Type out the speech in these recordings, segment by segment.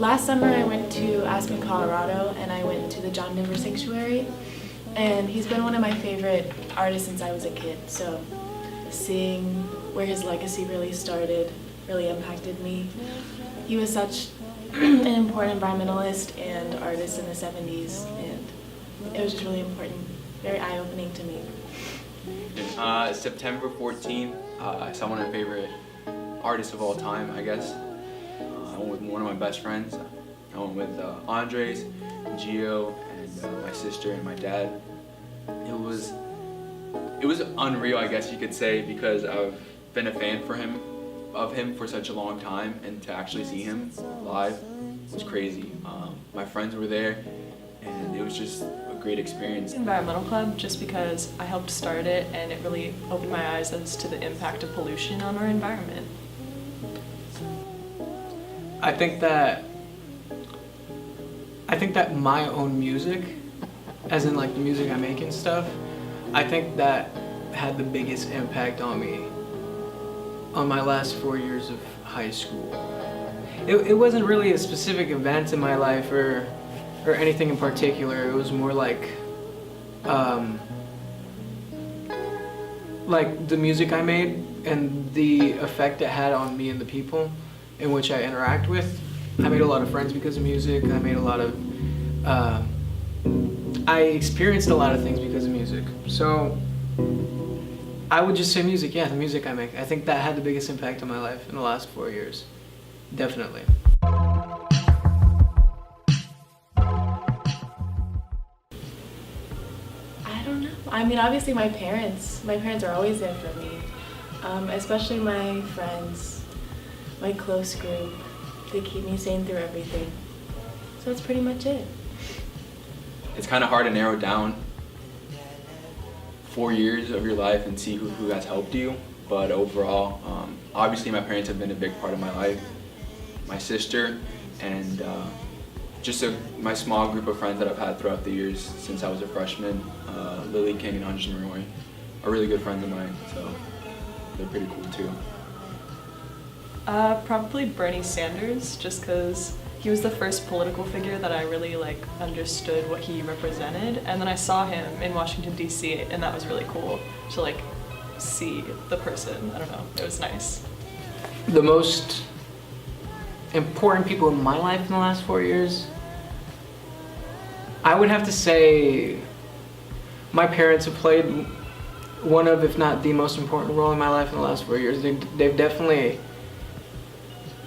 Last summer I went to Aspen, Colorado, and I went to the John Denver Sanctuary, and he's been one of my favorite artists since I was a kid, so seeing where his legacy really started really impacted me. He was such an important environmentalist and artist in the 70s, and it was just really important, very eye-opening to me. September 14th, I saw one of my favorite artists of all time, I guess. I went with one of my best friends. I went with Andres, Gio, and my sister and my dad. It was unreal, I guess you could say, because I've been a fan of him for such a long time, and to actually see him live was crazy. My friends were there, and it was just a great experience. Environmental Club, just because I helped start it, and it really opened my eyes as to the impact of pollution on our environment. I think that my own music, as in like the music I make and stuff, I think that had the biggest impact on me on my last 4 years of high school. It wasn't really a specific event in my life or anything in particular. It was more like the music I made and the effect it had on me and the people in which I interact with. I made a lot of friends because of music. I experienced a lot of things because of music. So I would just say music, yeah, the music I make. I think that had the biggest impact on my life in the last 4 years. Definitely. I don't know. I mean, obviously my parents are always there for me, especially my friends, my close group. They keep me sane through everything. So that's pretty much it. It's kind of hard to narrow down 4 years of your life and see who has helped you, but overall, obviously my parents have been a big part of my life. My sister and just my small group of friends that I've had throughout the years since I was a freshman, Lily, King, and Monroy, are really good friends of mine, so they're pretty cool too. Probably Bernie Sanders, just because he was the first political figure that I really understood what he represented, and then I saw him in Washington D.C. and that was really cool to see the person. I don't know, it was nice. The most important people in my life in the last 4 years, I would have to say my parents have played one of, if not the most important role in my life in the last 4 years. They've definitely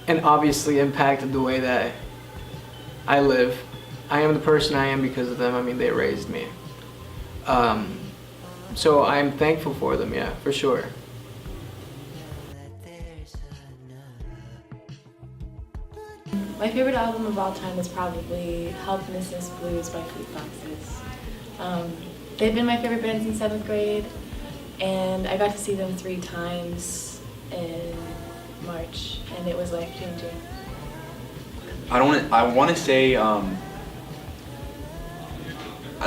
and obviously impacted the way that I live. I am the person I am because of them. I mean, they raised me. So I'm thankful for them, yeah, for sure. My favorite album of all time is probably Helplessness Blues by Fleet Foxes. They've been my favorite band since 7th grade, and I got to see them 3 times in March, and it was life-changing. I want to say, I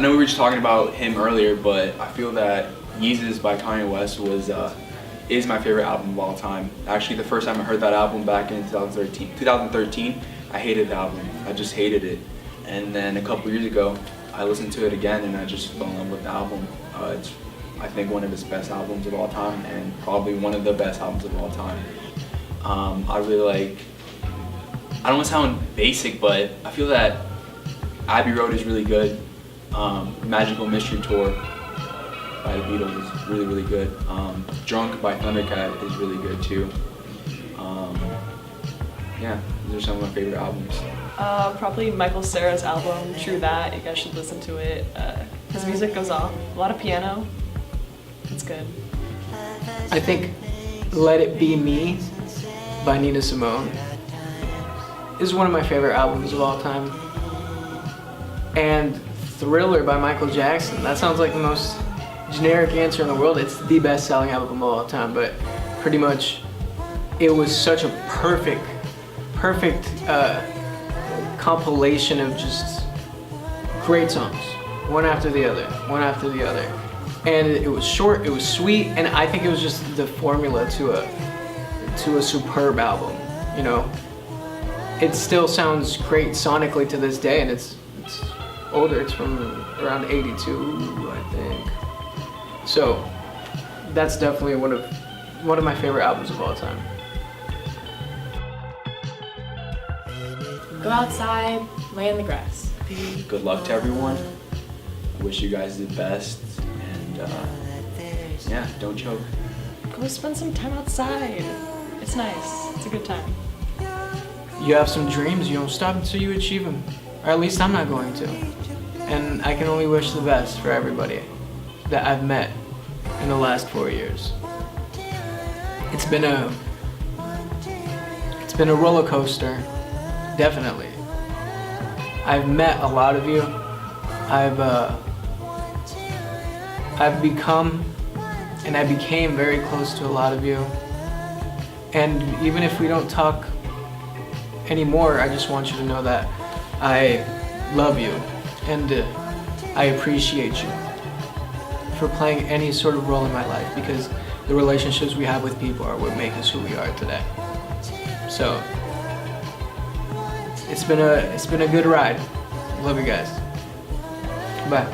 know we were just talking about him earlier, but I feel that Yeezus by Kanye West is my favorite album of all time. Actually, the first time I heard that album back in 2013, I hated the album. I just hated it. And then a couple years ago, I listened to it again and I just fell in love with the album. It's, I think, one of his best albums of all time, and probably one of the best albums of all time. I really I don't want to sound basic, but I feel that Abbey Road is really good. Magical Mystery Tour by the Beatles is really, really good. Drunk by Thundercat is really good too. Yeah, these are some of my favorite albums. Probably Michael Cera's album, True That. You guys should listen to it. His music goes off. A lot of piano. It's good. I think Let It Be Me by Nina Simone is one of my favorite albums of all time. And Thriller by Michael Jackson. That sounds like the most generic answer in the world. It's the best-selling album of all time, but pretty much it was such a perfect compilation of just great songs, one after the other. And it was short, it was sweet, and I think it was just the formula to a superb album, you know? it still sounds great sonically to this day, and it's older. It's from around '82, I think. So that's definitely one of my favorite albums of all time. Go outside, lay in the grass. Good luck to everyone. I wish you guys the best, and yeah, don't choke. Go spend some time outside. It's nice. It's a good time. You have some dreams, you don't stop until you achieve them. Or at least I'm not going to. And I can only wish the best for everybody that I've met in the last 4 years. It's been a roller coaster, definitely. I've met a lot of you. I've become and I became very close to a lot of you. And even if we don't talk anymore, I just want you to know that I love you and I appreciate you for playing any sort of role in my life, because the relationships we have with people are what make us who we are today. So it's been a good ride. Love you guys. Bye.